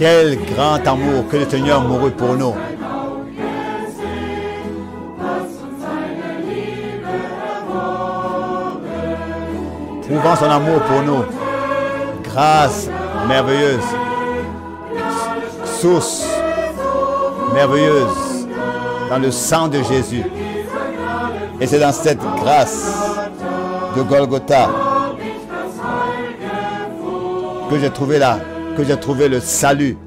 Quel grand amour que le Seigneur mourut pour nous. Prouvant son amour pour nous. Grâce merveilleuse. Source merveilleuse dans le sang de Jésus. Et c'est dans cette grâce de Golgotha que j'ai trouvé le salut.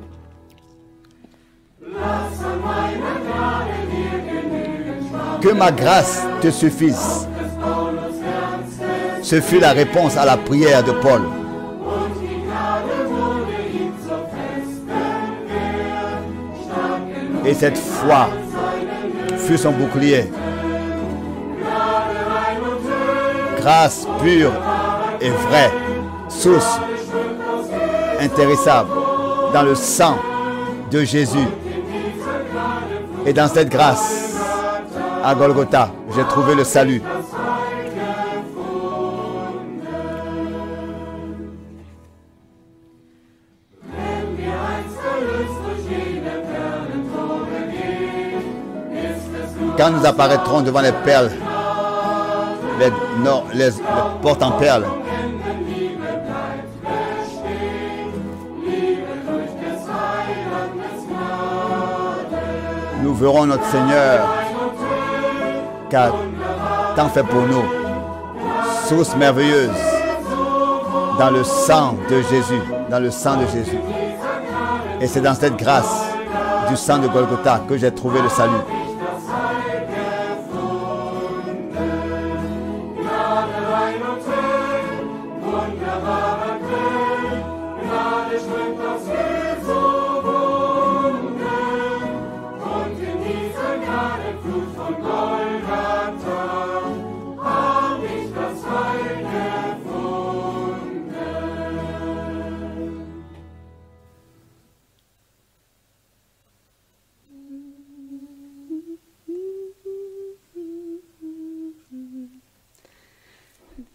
Que ma grâce te suffise. Ce fut la réponse à la prière de Paul. Et cette foi fut son bouclier. Grâce pure et vraie, source intéressable dans le sang de Jésus. Et dans cette grâce, à Golgotha, j'ai trouvé le salut. Quand nous apparaîtrons devant les perles, les portes en perles, nous verrons notre Seigneur qui a tant fait pour nous. Source merveilleuse dans le sang de Jésus, dans le sang de Jésus. Et c'est dans cette grâce du sang de Golgotha que j'ai trouvé le salut.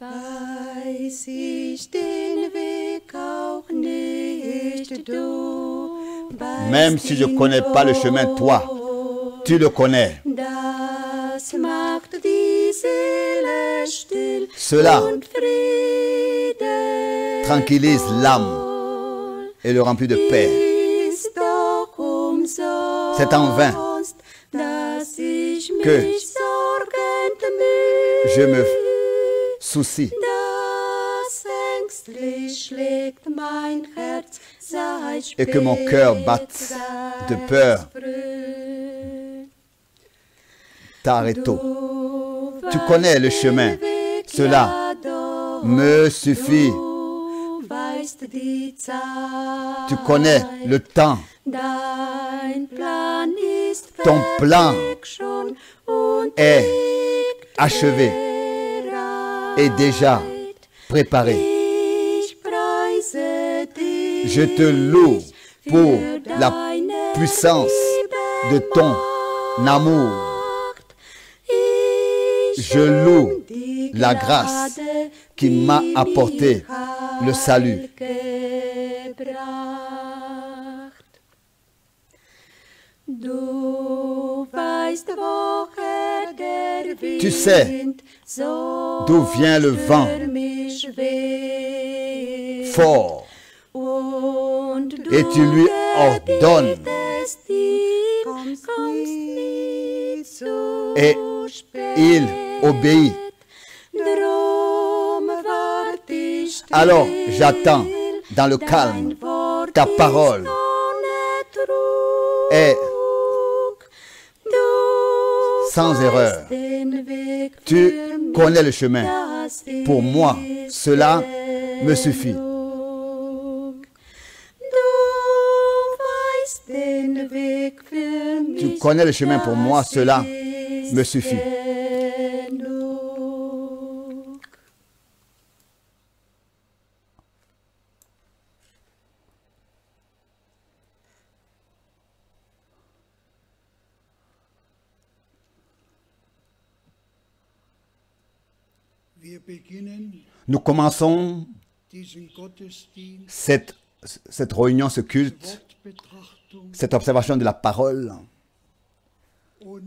Weiß ich den Weg auch nicht, du Même si je ne connais pas le chemin, toi, tu le connais. Das macht die Seele still Cela und Friede tranquillise l'âme et le remplit de paix. ist doch umsonst, C'est en vain dass ich que mich sorgend mühe, je me soucie. das ängstlich schlägt mein Herz seit Et que mon cœur batte de peur. Tareto. Tu connais le chemin. Cela me suffit. Tu connais le temps. Ton plan est achevé et déjà préparé. Je te loue pour la puissance de ton amour. Je loue la grâce qui m'a apporté le salut. Tu sais d'où vient le vent fort et tu lui ordonnes et il obéit. Alors j'attends dans le calme ta parole est sans erreur. Tu connais le chemin. Pour moi, cela me suffit. Tu connais le chemin pour moi, cela me suffit. Nous commençons cette cette réunion, ce culte, Wortbetrachtung cette observation de la parole. und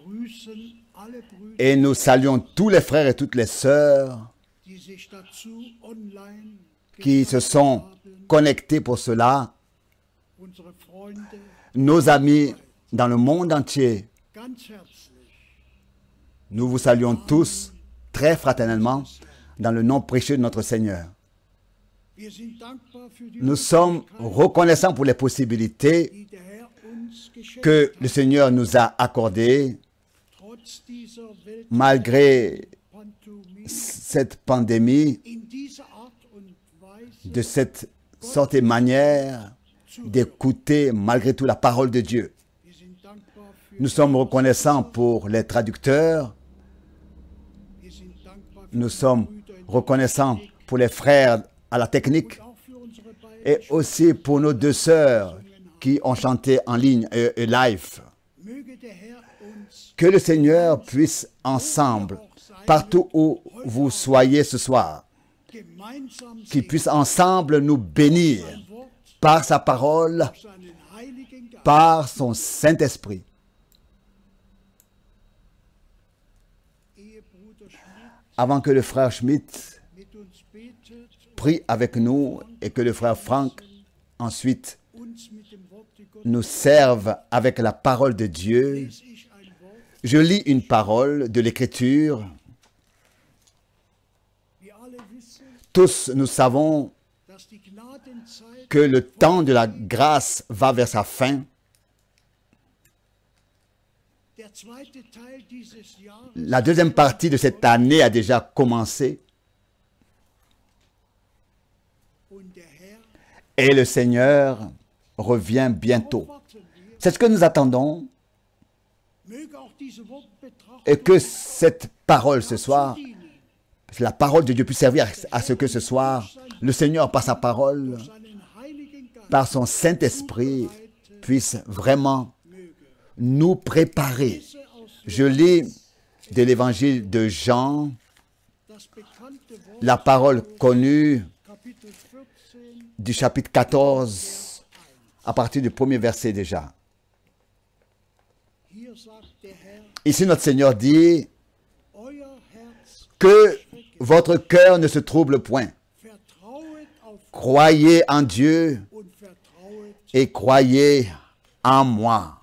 grüßen alle Brüder, Et nous saluons tous les frères et toutes les sœurs die sich dazu online qui se sont connectés pour cela, unsere Freunde, nos amis dans le monde entier. ganz herzlich. Nous vous saluons tous très fraternellement dans le nom précieux de notre Seigneur. Wir sind dankbar für die Nous sommes reconnaissants pour les possibilités die der Herr uns geschenkt que hat, le Seigneur nous a accordées trotz dieser malgré Weltpantomime, cette pandémie, in dieser Art und Weise de cette sorte et manière d'écouter malgré tout la parole de Dieu. Wir sind dankbar für, Nous sommes reconnaissants pour les traducteurs, wir sind dankbar für nous die sommes Brüder in reconnaissants pour les frères à la technique auch für unsere beiden et aussi pour nos deux sœurs qui ont chanté en ligne et live. möge der Herr uns Que le Seigneur puisse ensemble, partout où vous soyez ce soir, gemeinsam qu'il puisse ensemble nous bénir Wort, par sa parole, seinen Heiligen Geist. par son Saint-Esprit. Ehe Bruder Schmidt Avant que le frère Schmidt mit uns betet, prie avec nous et que le frère Franck ensuite uns mit dem Wort Gottes, nous serve avec la parole de Dieu, lese ich ein Wort. je lis une parole de l'Écriture. Wir alle wissen, Tous nous savons dass die Gnadenzeit que le temps de la grâce va vers sa fin. der zweite Teil dieses Jahres La deuxième partie de cette année a déjà commencé und der Herr et le Seigneur revient bientôt. warten wir, C'est ce que nous attendons möge auch diese Wortbetrachtung et que cette parole ce soir, dienen, la parole de Dieu puisse servir à ce que ce soir, le Seigneur par sa parole, seinen Heiligen Geist par son Saint-Esprit, puisse vraiment nous préparer. Je lis de l'évangile de Jean, das bekannte Wort la parole connue Kapitel 14 du chapitre 14, à partir du premier verset déjà. hier sagt der Herr, Ici, notre Seigneur dit euer Herz que votre cœur ne se trouble point. vertrauet auf Croyez en Dieu und vertrauet. et croyez en moi.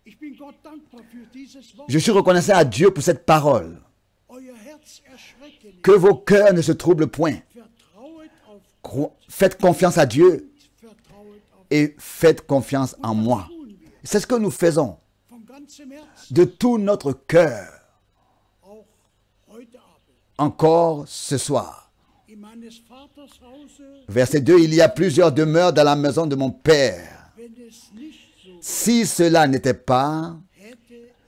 Ich bin Gott dankbar für dieses Wort. Je suis reconnaissant à Dieu pour cette parole. Euer Herz erschrecke nicht. Que vos cœurs ne se troublent point. Vertrauet auf Faites confiance à Dieu vertrauet auf. et faites confiance en moi. Tun wir C'est ce que nous faisons von ganzem Herzen, de tout notre cœur, auch heute Abend. encore ce soir. In meines Vaters Hause, Verset 2, il y a plusieurs demeures dans la maison de mon Père. wenn es nicht so Si cela n'était pas, hätte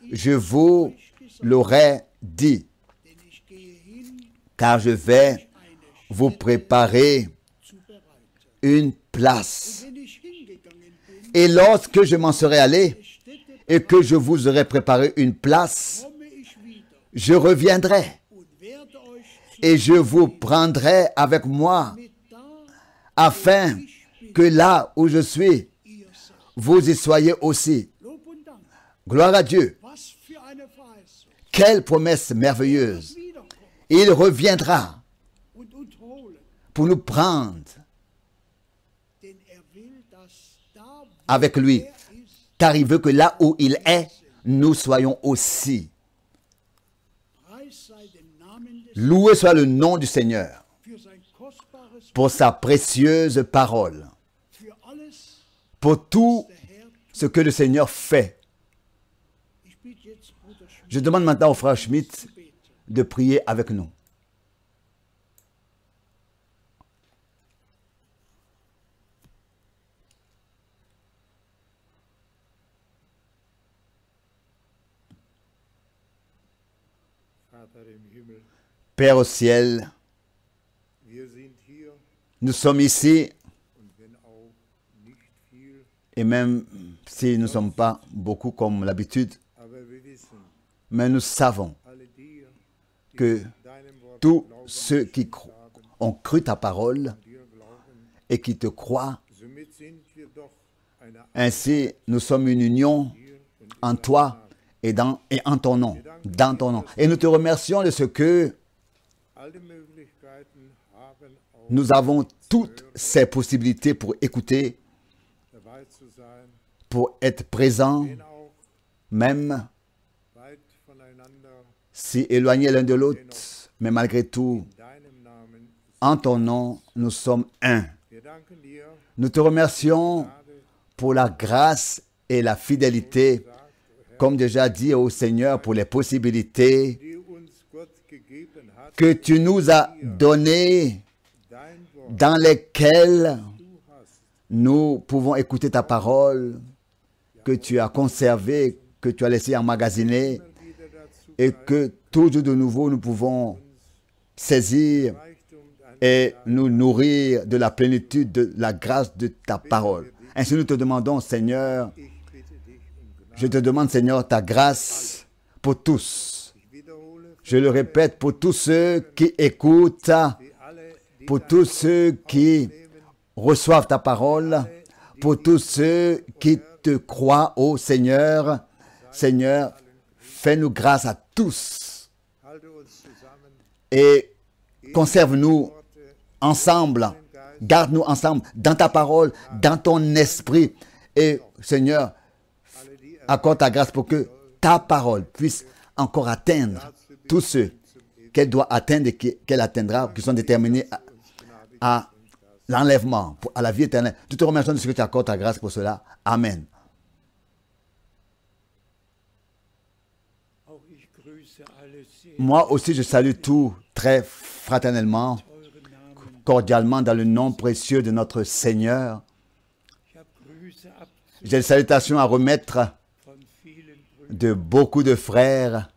ich, je vous l'aurais dit, denn ich gehe hin, car je vais eine vous préparer zu bereiten. une place. Wenn ich hingegangen bin, Et lorsque je m'en serai allé Städte, et que je vous aurai préparé une place, komme ich wieder je reviendrai und werde euch et je vous prendrai avec moi, mit da, afin que là où je suis, ihr seid. vous y soyez aussi. Lob und Dank. Gloire à Dieu. Was für eine Verheißung. Quelle promesse merveilleuse. Wiederkommen Il reviendra und uns holen, pour nous prendre denn will, dass da, wo avec lui, er ist, car il veut que là où il est, nous soyons aussi. Preis sei dem Namen des Loué soit le nom du Seigneur für sein kostbares, pour sa précieuse parole, für alles pour tout der Herr. ce que le Seigneur fait. Ich bitte jetzt Bruder Schmidt Je demande maintenant au frère Schmidt zu beten. de prier avec nous. Vater im Himmel, Père au ciel, wir sind hier nous sommes ici und wenn auch nicht viel, et même si nous ne sommes pas beaucoup comme l'habitude, aber wir wissen, mais nous savons alle die, que deinem Wort tous glauben, ceux qui ont cru ta parole dir glauben, et qui te croient. Somit sind wir doch eine Ainsi, nous sommes une union en toi et en ton nom, dans ton nom. Et nous te remercions de ce que alle Möglichkeiten haben, auch nous avons toutes ces possibilités pour écouter, dabei zu sein, pour être présents, wenn auch même weit voneinander si éloignés l'un de l'autre, mais malgré tout, in deinem Namen. en ton nom, nous sommes un. Wir danken dir, Nous te remercions Gnade, pour la grâce et la fidélité, comme déjà dit au Seigneur, pour les possibilités die uns Gott gegeben hat, que tu nous as données, dein Wort dans lesquelles du hast, nous pouvons écouter ta parole, que tu as conservée, que tu as laissée emmagasinée, wieder dazu et que toujours de nouveau nous pouvons saisir Reichtum deiner et nous nourrir de la plénitude de la grâce de ta parole. Ainsi nous te demandons, Seigneur, Ich bitte dich um Gnade. je te demande, Seigneur, ta grâce pour tous. Ich wiederhole, Je le répète, pour tous ceux qui écoutent, die alle, die pour tous ceux qui reçoivent ta parole, pour tous ceux qui te croient, ô Seigneur. Seigneur, fais-nous grâce à tous halte uns zusammen, et conserve-nous ensemble. Garde-nous ensemble dans ta parole, dans ton esprit. Et Seigneur, accorde ta grâce pour que ta parole puisse encore atteindre tous ceux qu'elle doit atteindre et qu'elle atteindra, qui sont déterminés à l'enlèvement, à la vie éternelle. Nous te remercions de ce que tu accordes ta grâce pour cela. Amen. Auch ich grüße alle sehr Moi aussi, je salue tous très fraternellement, euren Namen. cordialement, dans le nom précieux de notre Seigneur. Ich habe Grüße ab J'ai des salutations à remettre von vielen Brüdern de beaucoup de frères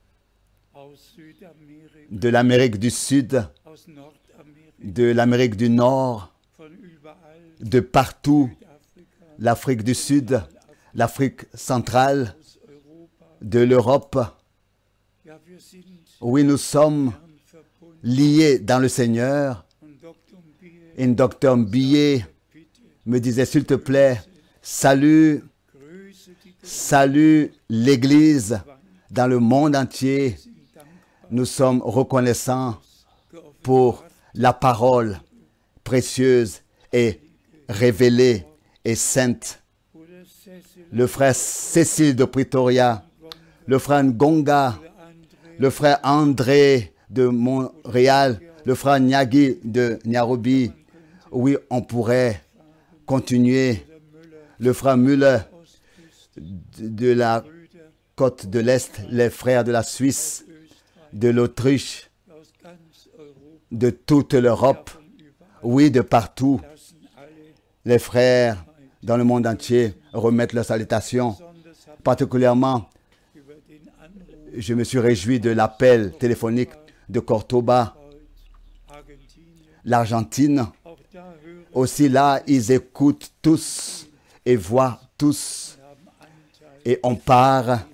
aus Südamerika, de l'Amérique du Sud, aus Nordamerika, de l'Amérique du Nord, von überall, de partout, Südafrika, l'Afrique du Sud, l'Afrique centrale, aus Europa. de l'Europe. Ja, wir sind Oui, nous sommes Herrn verbunden. liés dans le Seigneur. Und Dr. Bier, Et Dr. Billet bitte, me disait, s'il te plaît, salue, grüße die salue l'Église dans le monde entier. sind dankbar Nous sommes reconnaissants geoffert. pour la parole précieuse et révélée et sainte. Bruder Cecil, Le frère Cécile de Pretoria, le frère Ngonga, André, le frère André de Montréal, le frère Nyagi de Nairobi. Oui, on pourrait continuer. Le frère Müller de la Brüder côte de l'Est, les frères de la Suisse, de l'Autriche, aus ganz Europa, de toute l'Europe, von überall, oui, de partout. lassen alle, Les frères dans le monde entier remettent leurs salutations. besonders habe Particulièrement, ich über den Anruf je me suis réjoui de l'appel téléphonique de Cordoba, aus Argentinien. l'Argentine. Auch da hören Aussi là, ils écoutent tous et voient tous. haben Anteil Et on part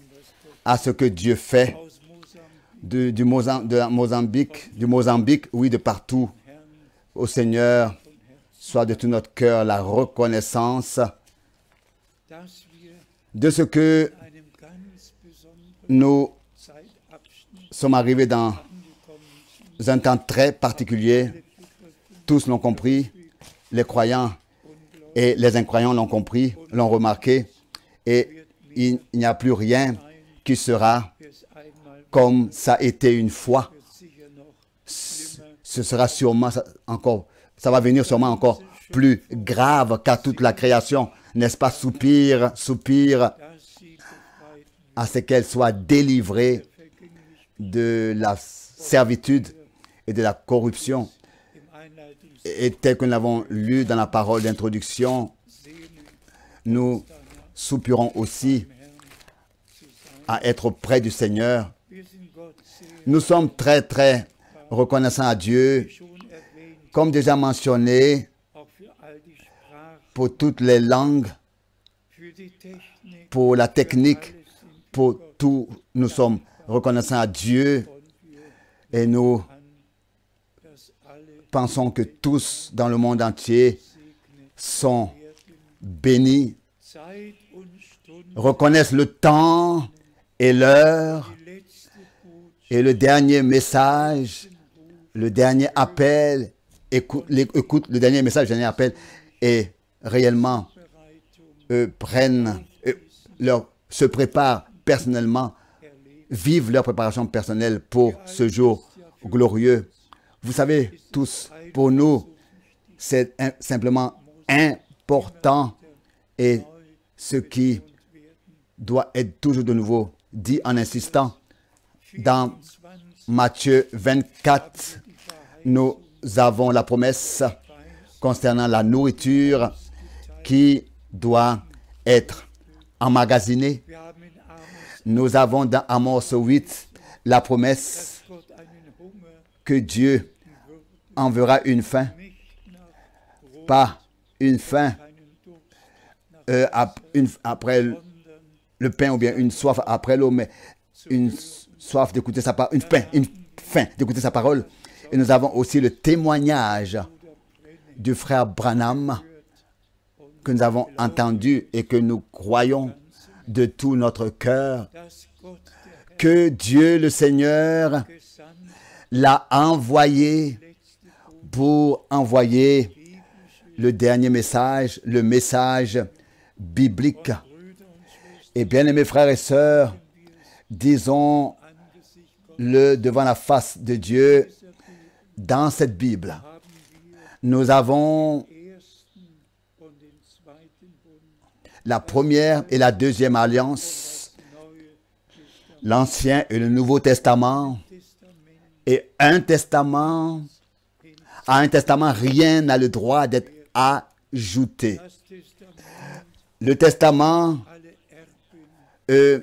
à ce que Dieu fait aus Mosambik, du Mozambique, oui, de partout. Herrn, Au Seigneur, soit de tout notre cœur la reconnaissance dass wir de ce que in einem ganz besonderen nous Zeitabschnitt sommes arrivés dans angekommen sind. un temps très particulier. Tous l'ont compris, les croyants et les incroyants l'ont compris, l'ont remarqué. Et il n'y a plus rien qui sera Wie es einmal comme ça a été une fois. wird sicher noch Ce sera sûrement encore, ça va venir sûrement encore plus grave qu'à toute la création. N'est-ce pas, soupir, dass sie befreit à ce qu'elle soit délivrée de la servitude et de la corruption. im Einleitungs Et tel que nous l'avons lu dans la parole d'introduction, nous soupirons aussi à être près du Seigneur. Wir sind Gott sehr Nous sommes très, très reconnaissants à Dieu, schon erwähnt, comme déjà mentionné, auch für all die Sprachen, pour toutes les langues, für die Technik, pour la technique, alles sind pour tout. Nous sommes reconnaissants à Dieu und wir et nous an, dass alle pensons que tous dans le monde entier sont bénis, reconnaissent le temps et l'heure et le dernier message, le dernier appel, écoute le dernier message, le dernier appel et réellement se préparent personnellement, vivent leur préparation personnelle pour ce jour glorieux. Vous savez tous, pour nous, c'est simplement important et ce qui doit être toujours de nouveau dit en insistant. Dans Matthieu 24, nous avons la promesse concernant la nourriture qui doit être emmagasinée. Nous avons dans Amos 8 la promesse que Dieu enverra une faim, pas une faim après le pain ou bien une soif après l'eau, mais une soif d'écouter sa parole, une faim d'écouter sa parole. Et nous avons aussi le témoignage du frère Branham que nous avons entendu et que nous croyons de tout notre cœur que Dieu le Seigneur l'a envoyé pour envoyer le dernier message, le message biblique. Et bien aimés frères et sœurs, disons-le devant la face de Dieu, dans cette Bible, nous avons la première et la deuxième alliance, l'Ancien et le Nouveau Testament, et un testament. À un testament, rien n'a le droit d'être ajouté. Le testament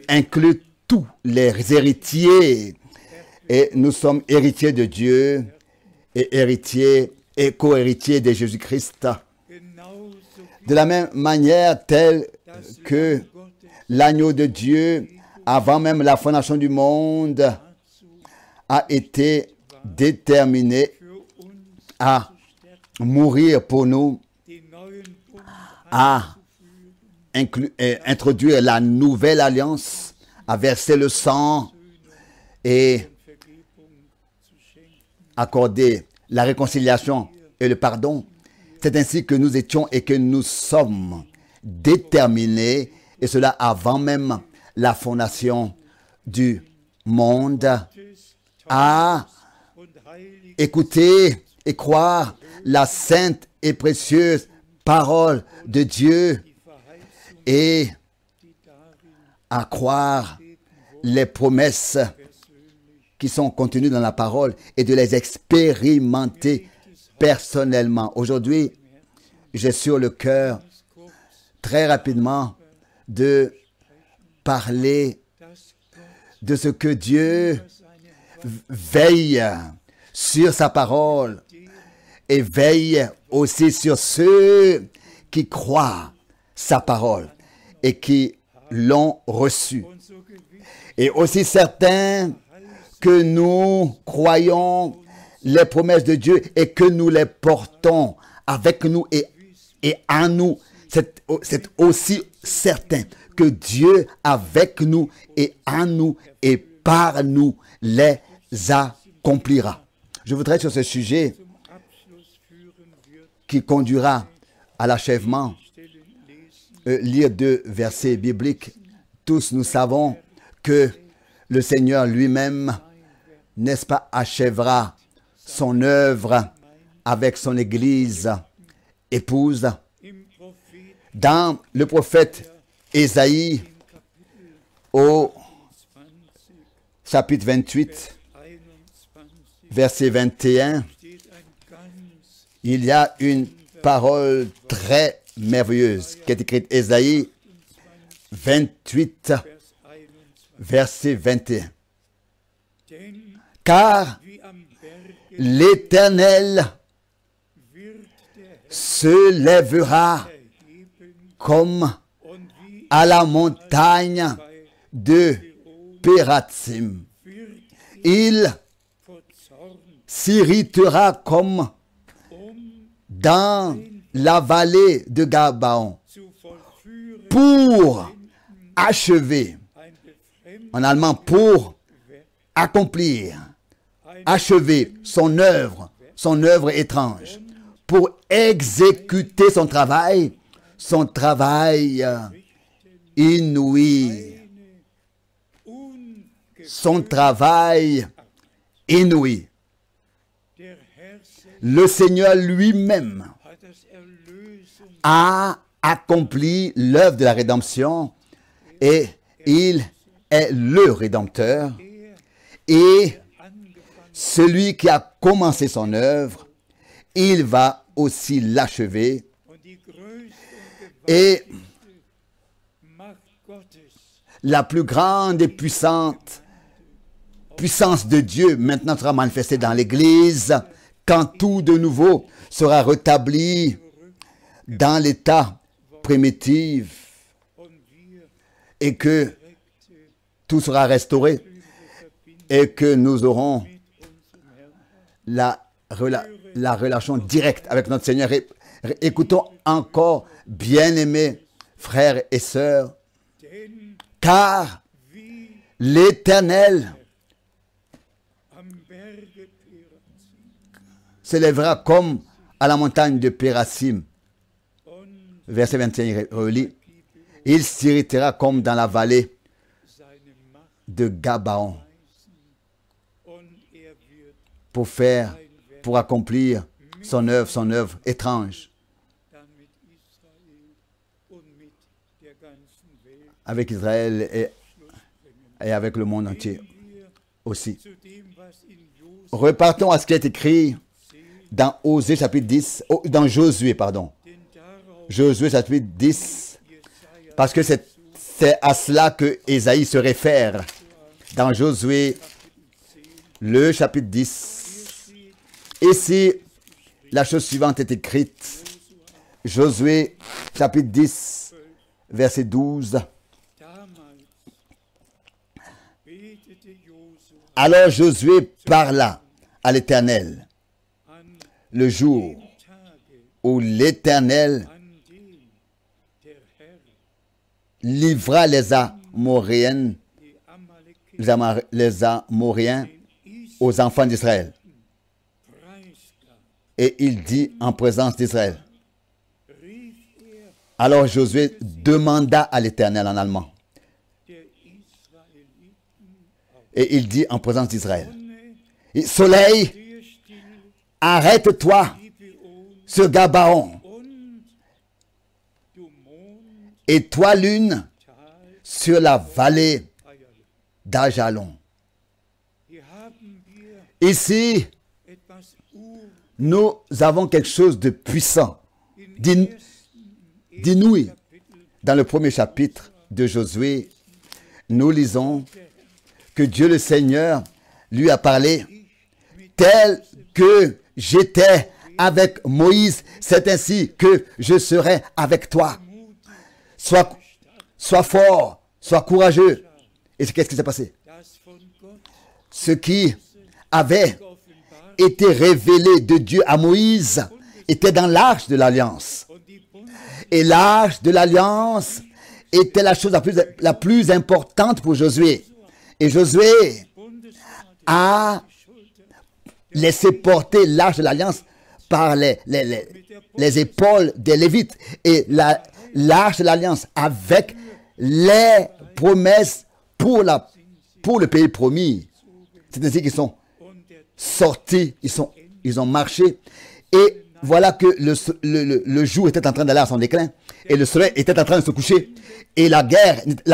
inclut tous les héritiers, et nous sommes héritiers de Dieu et héritiers et co-héritiers de Jésus-Christ. De la même manière telle que l'agneau de Dieu, avant même la fondation du monde, a été déterminé à mourir pour nous, à introduire la nouvelle alliance, à verser le sang et accorder la réconciliation et le pardon. C'est ainsi que nous étions et que nous sommes déterminés, et cela avant même la fondation du monde, à écouter et croire la sainte et précieuse parole de Dieu et à croire les promesses qui sont contenues dans la parole et de les expérimenter personnellement. Aujourd'hui, j'ai sur le cœur très rapidement de parler de ce que Dieu veille sur sa parole et veille aussi sur ceux qui croient sa parole et qui l'ont reçue. Et aussi certains que nous croyons les promesses de Dieu et que nous les portons avec nous et en nous. C'est aussi certain que Dieu avec nous et en nous et par nous les accomplira. Je voudrais sur ce sujet qui conduira à l'achèvement lire 2 versets bibliques. Tous nous savons que le Seigneur lui-même, n'est-ce pas, achèvera son œuvre avec son Église épouse. Dans le prophète Ésaïe, au chapitre 28, verset 21, il y a une parole très merveilleuse qui est écrite. Ésaïe 28, verset 21. Car l'Éternel se lèvera comme à la montagne de Pératsim. Il s'irritera comme dans la vallée de Gabaon zu vollführen pour achever, ein befremdendes en allemand, pour accomplir, achever son œuvre étrange, pour exécuter son travail inouï, son travail inouï. Der Herr selbst Le Seigneur lui-même hat das Erlösung a accompli l'œuvre de la rédemption et il est le Rédempteur et celui qui a commencé son œuvre, il va aussi l'achever und die größte und et gewaltigste Macht Gottes la plus grande et puissante puissance de Dieu maintenant sera manifestée dans l'Église quand tout de nouveau sera rétabli dans l'état primitif und wir et que tout sera restauré et que nous aurons la relation directe avec notre Seigneur. Écoutons encore, bien-aimés frères et sœurs, denn car wie l'Éternel am Berge Perazim s'élèvera comme à la montagne de Pérasim. und Verset 21 relit. Il s'irritera comme dans la vallée seine Macht de Gabaon und wird pour accomplir son œuvre étrange dann mit Israel und mit der ganzen Welt avec Israël et avec le monde entier aussi. zu dem, was in Josua Repartons à ce qui est écrit dans Osée chapitre 10, dans Josué, pardon. denn darauf Josué chapitre 10, Jesaja parce que c'est à cela que Ésaïe se réfère. Dans Josué, le chapitre 10. Ici, la chose suivante est écrite. Josué chapitre 10, verset 12. damals betete Josua Alors Josué parla à l'Éternel an le jour dem Tage, où l'Éternel an dem der Herr livra les Amoréens, die Amalekiter les Amoréens aux enfants d'Israël. preisgab, Et il dit en présence d'Israël. rief Alors Josué demanda à l'Éternel en allemand. der Israeliten auf Et il dit en présence d'Israël. Sonne, Soleil, stehe still, arrête-toi Gibeon sur Gabaon. und du Mond, Et toi, lune, Tal, sur la vallée Eierle. d'Ajalon. Hier haben wir Ici, etwas nous avons quelque chose de puissant, d'inouï. Dans le premier chapitre de Josué, nous lisons que Dieu le Seigneur lui a parlé tel que j'étais avec Moïse, c'est ainsi que je serai avec toi. Sois fort, sois courageux. Et qu'est-ce qui s'est passé? das von Gott Ce qui avait offenbart été révélé de Dieu à Moïse était dans l'arche de l'Alliance. und die Bundes Et l'arche de l'Alliance était la chose la plus importante pour Josué. Et Josué a laissé porter l'arche de l'Alliance par les épaules des Lévites. Et l'arche de l'Alliance avec les promesses pour le pays promis. C'est ainsi qu'ils sont sortis, ils ont marché. Et voilà que le jour était en train d'aller à son déclin. Et le soleil était en train de se coucher. Et la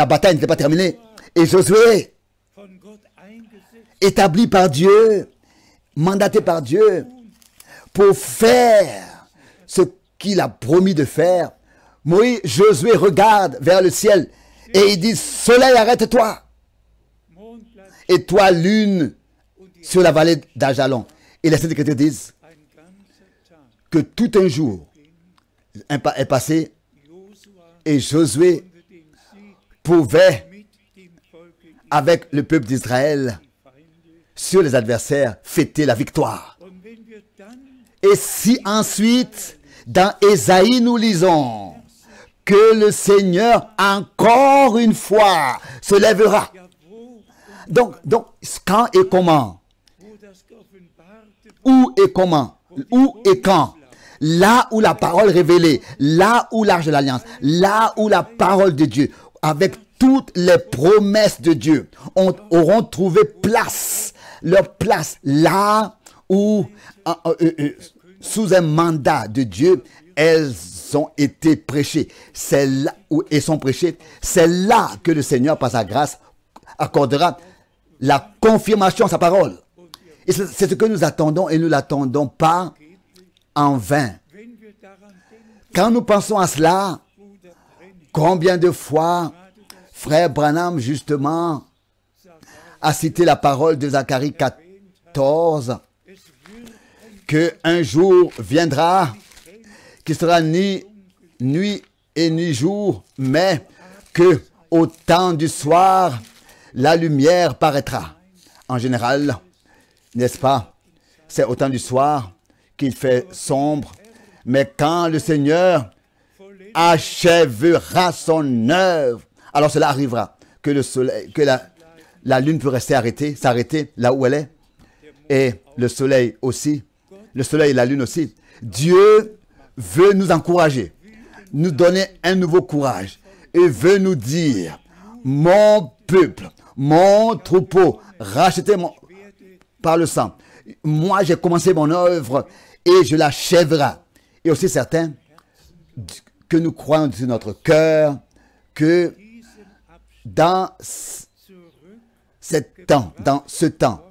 bataille n'était pas terminée. Et Josué, von Gott eingesetzt établi par Dieu, mandaté par Dieu, pour faire ce qu'il a promis de faire. Josué regarde vers le ciel et il dit, soleil, arrête-toi. Mond bleibt Et toi, lune, sur la vallée d'Ajalon. Et les Saintes Écritures disent ein ganzer Tag. que tout un jour est passé Josua et Josué konnte den Sieg pouvait, mit dem Volke avec le peuple d'Israël, Feinde. sur les adversaires, fêter la victoire. Und wenn wir dann Et si ensuite, Dans Ésaïe, nous lisons que le Seigneur, encore une fois, se lèvera. Donc, quand et comment? Où et comment? Où et quand? Là où la parole révélée, là où l'arche de l'alliance, là où la parole de Dieu, avec toutes les promesses de Dieu, auront trouvé place, leur place, là où, sous un mandat de Dieu, elles ont été prêchées. C'est là où elles sont prêchées. C'est là que le Seigneur, par sa grâce, accordera la confirmation de sa parole. Et c'est ce que nous attendons et nous ne l'attendons pas en vain. Quand nous pensons à cela, combien de fois Frère Branham, justement, a cité la parole de Zacharie 14, que un jour viendra, qui sera ni nuit et ni jour, mais que au temps du soir, la lumière paraîtra. En général, n'est-ce pas? C'est au temps du soir qu'il fait sombre, mais quand le Seigneur achèvera son œuvre, alors cela arrivera, que le soleil, que la lune peut rester s'arrêter là où elle est, et le soleil aussi, le soleil et la lune aussi. Dieu veut nous encourager, nous donner un nouveau courage, et veut nous dire, mon peuple, mon troupeau, racheté par le sang, moi j'ai commencé mon œuvre et je l'achèverai. Et aussi certain que nous croyons de notre cœur que dans ce temps,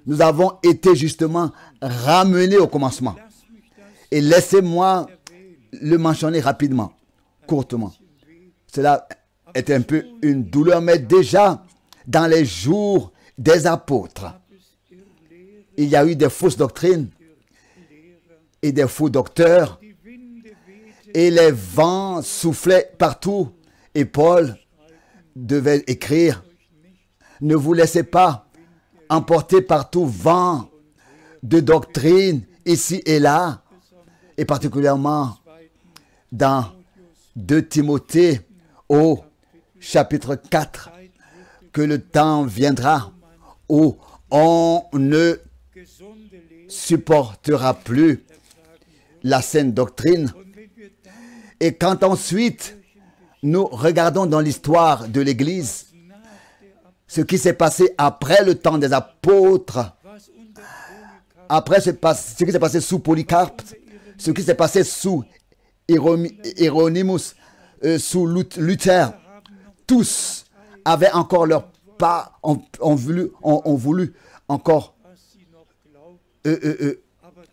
nous avons été justement ramenés au commencement. Et laissez-moi le mentionner rapidement, courtement. Cela était un peu une douleur, mais déjà, dans les jours des apôtres, il y a eu des fausses doctrines et des faux docteurs, et les vents soufflaient partout, et Paul devait écrire, ne vous laissez pas emporter par tout vent de doctrine ici et là, et particulièrement dans 2 Timothée au chapitre 4, que le temps viendra où on ne supportera plus la saine doctrine. Et quand ensuite nous regardons dans l'histoire de l'Église, ce qui s'est passé après le temps des apôtres, après ce qui s'est passé sous Polycarpe, ce qui s'est passé sous Hieronymus, sous Luther, tous avaient encore leur part, ont voulu encore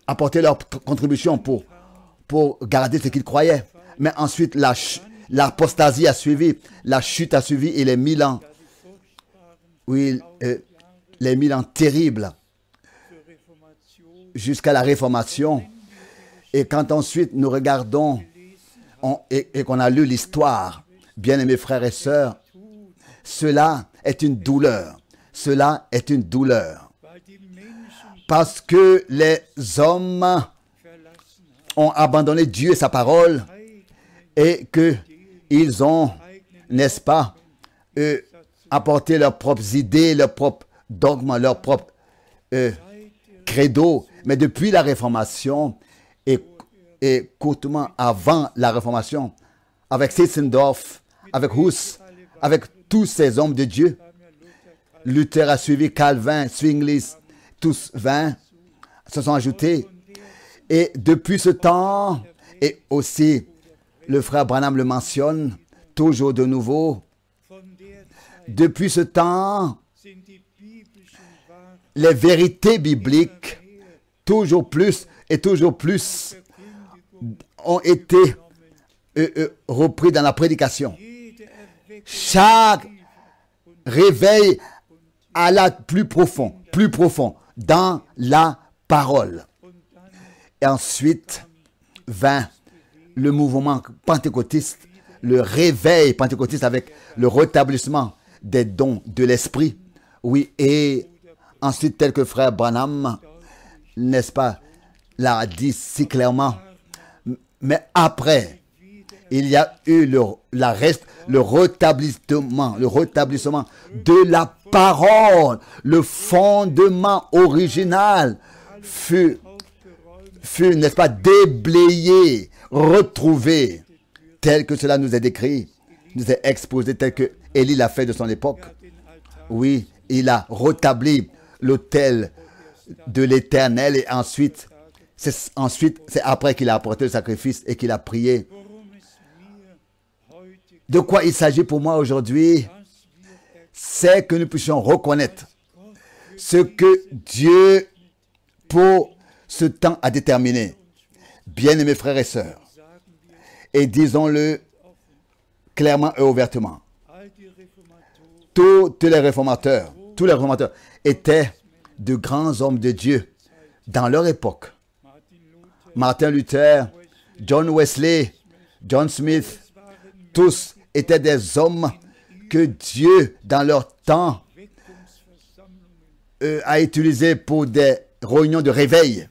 apporter leur contribution pour garder ce qu'ils croyaient. Mais ensuite, l'apostasie a suivi, la chute a suivi et les 1000 ans, oui, les 1000 ans terribles jusqu'à la Réformation. Et quand ensuite nous regardons et qu'on a lu l'histoire, bien-aimés frères et sœurs, cela est une douleur. Cela est une douleur. Parce que les hommes ont abandonné Dieu et sa parole et qu'ils ont, n'est-ce pas, apporté leurs propres idées, leurs propres dogmes, leurs propres credo. Mais depuis la Réformation et courtement avant la Réformation, avec Zinzendorf, avec Hus, avec tous ces hommes de Dieu, Luther a suivi, Calvin, Zwingli, tous 20 se sont ajoutés. Et depuis ce temps, et aussi le frère Branham le mentionne, toujours de nouveau, depuis ce temps, les vérités bibliques, toujours plus et toujours plus, ont été repris dans la prédication. Chaque réveil à la plus profond dans la parole. Et ensuite vint le mouvement pentecôtiste, le réveil pentecôtiste avec le rétablissement des dons de l'esprit. Oui, et ensuite, tel que frère Branham, n'est-ce pas, l'a dit si clairement, Mais après, il y a eu le rétablissement de la parole. Le fondement original fut, n'est-ce pas, déblayé, retrouvé, tel que cela nous est décrit, nous est exposé, tel que Élie l'a fait de son époque. Oui, il a rétabli l'autel de l'Éternel et ensuite, c'est après qu'il a apporté le sacrifice et qu'il a prié. De quoi il s'agit pour moi aujourd'hui? C'est que nous puissions reconnaître ce que Dieu, pour ce temps, a déterminé. Bien-aimés frères et sœurs, et disons-le clairement et ouvertement, tous les réformateurs étaient de grands hommes de Dieu dans leur époque. Martin Luther, John Wesley, John Smith, tous étaient des hommes que Dieu, dans leur temps, a utilisés pour des réunions de réveil.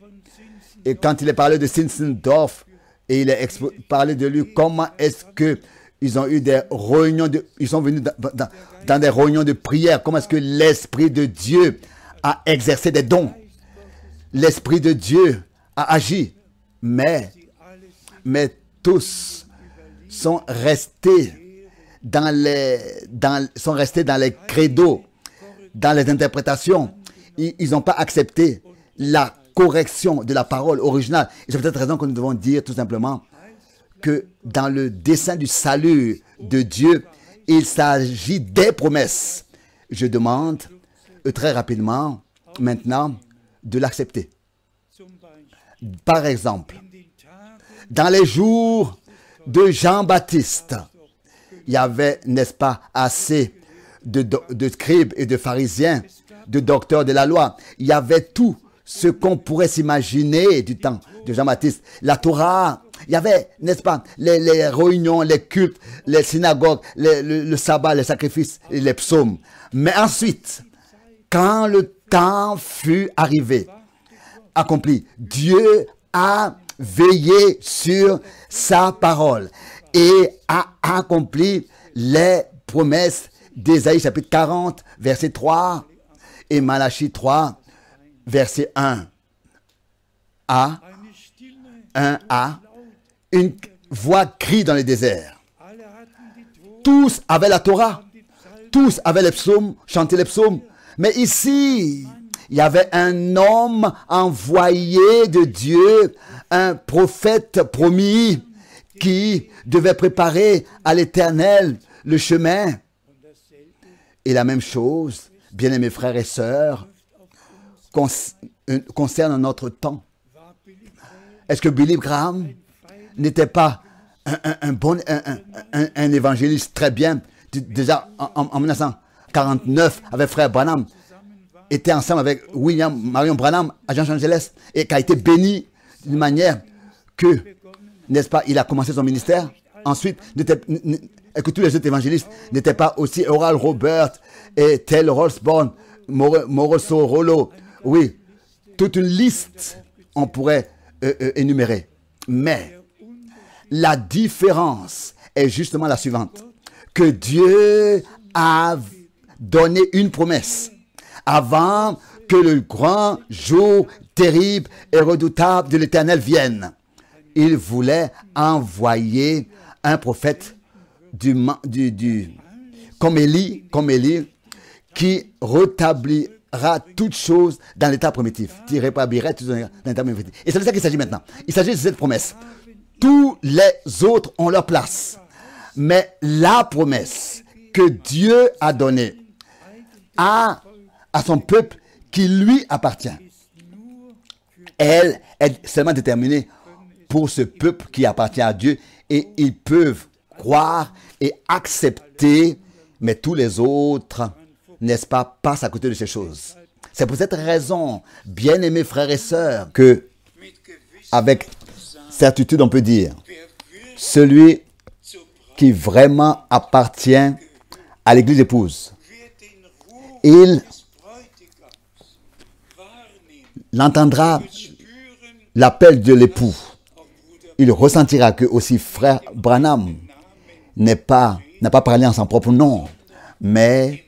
Et quand il est parlé de Zinzendorf, et il est parlé de lui, comment est-ce qu'ils ont eu des réunions, ils sont venus dans des réunions de prière, comment est-ce que l'Esprit de Dieu a exercé des dons. L'Esprit de Dieu a agi. Mais tous sont restés dans les credos, dans les interprétations. Ils n'ont pas accepté la correction de la parole originale. Et c'est peut-être raison que nous devons dire tout simplement que dans le dessein du salut de Dieu, il s'agit des promesses. Je demande très rapidement maintenant de l'accepter. Par exemple, dans les jours de Jean-Baptiste, il y avait, n'est-ce pas, assez de scribes et de pharisiens, de docteurs de la loi. Il y avait tout ce qu'on pourrait s'imaginer du temps de Jean-Baptiste. La Torah, il y avait, n'est-ce pas, les réunions, les cultes, les synagogues, le sabbat, les sacrifices et les psaumes. Mais ensuite, quand le temps fut arrivé, accompli, Dieu a veillé sur sa parole et a accompli les promesses d'Ésaïe chapitre 40, verset 3 et Malachie 3, verset 1a. 1a, une voix crie dans le désert. Tous avaient la Torah, tous avaient les psaumes, chantaient les psaumes, mais ici, il y avait un homme envoyé de Dieu, un prophète promis qui devait préparer à l'Éternel le chemin. Et la même chose, bien-aimés frères et sœurs, concerne notre temps. Est-ce que Billy Graham n'était pas un évangéliste très bien, déjà en 1949 avec frère Branham, était ensemble avec Marion Branham à Los Angeles et qui a été béni d'une manière que, n'est-ce pas, il a commencé son ministère. Ensuite, et que tous les autres évangélistes n'étaient pas aussi Oral Robert et Taylor Osborne, Morris Rollo. Oui, toute une liste on pourrait énumérer. Mais la différence est justement la suivante. Que Dieu a donné une promesse avant que le grand jour terrible et redoutable de l'Éternel vienne. Il voulait envoyer un prophète comme Élie, qui rétablira toutes choses dans l'état primitif. Qui rétablira toutes choses dans l'état primitif. Et c'est de ça qu'il s'agit maintenant. Il s'agit de cette promesse. Tous les autres ont leur place. Mais la promesse que Dieu a donnée à son peuple qui lui appartient, elle est seulement déterminée pour ce peuple qui appartient à Dieu, et ils peuvent croire et accepter, mais tous les autres, n'est-ce pas, passent à côté de ces choses. C'est pour cette raison, bien-aimés frères et sœurs, que, avec certitude, on peut dire, celui qui vraiment appartient à l'église épouse, il l'entendra l'appel de l'époux. il ressentira que aussi frère Branham n'a pas parlé en son propre nom, mais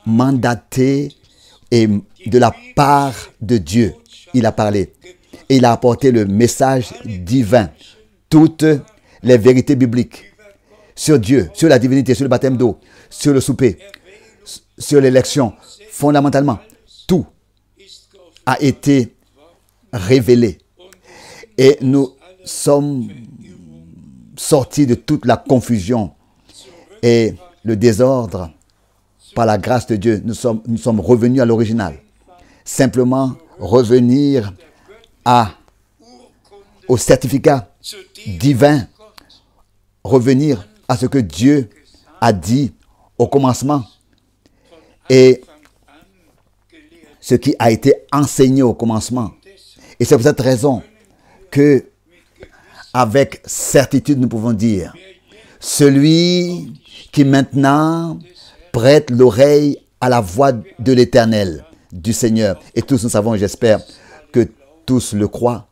mandaté et de la part de Dieu, il a parlé. Et il a apporté le message divin, toutes les vérités bibliques sur Dieu, sur la divinité, sur le baptême d'eau, sur le souper, sur l'élection. Fondamentalement, tout a été révélé. Et nous sommes sortis de toute la confusion et le désordre. Par la grâce de Dieu, nous sommes revenus à l'original. Simplement revenir au certificat divin, revenir à ce que Dieu a dit au commencement et ce qui a été enseigné au commencement. Et c'est pour cette raison que, avec certitude, nous pouvons dire, celui qui maintenant prête l'oreille à la voix de l'Éternel, du Seigneur. Et tous nous savons, j'espère que tous le croient,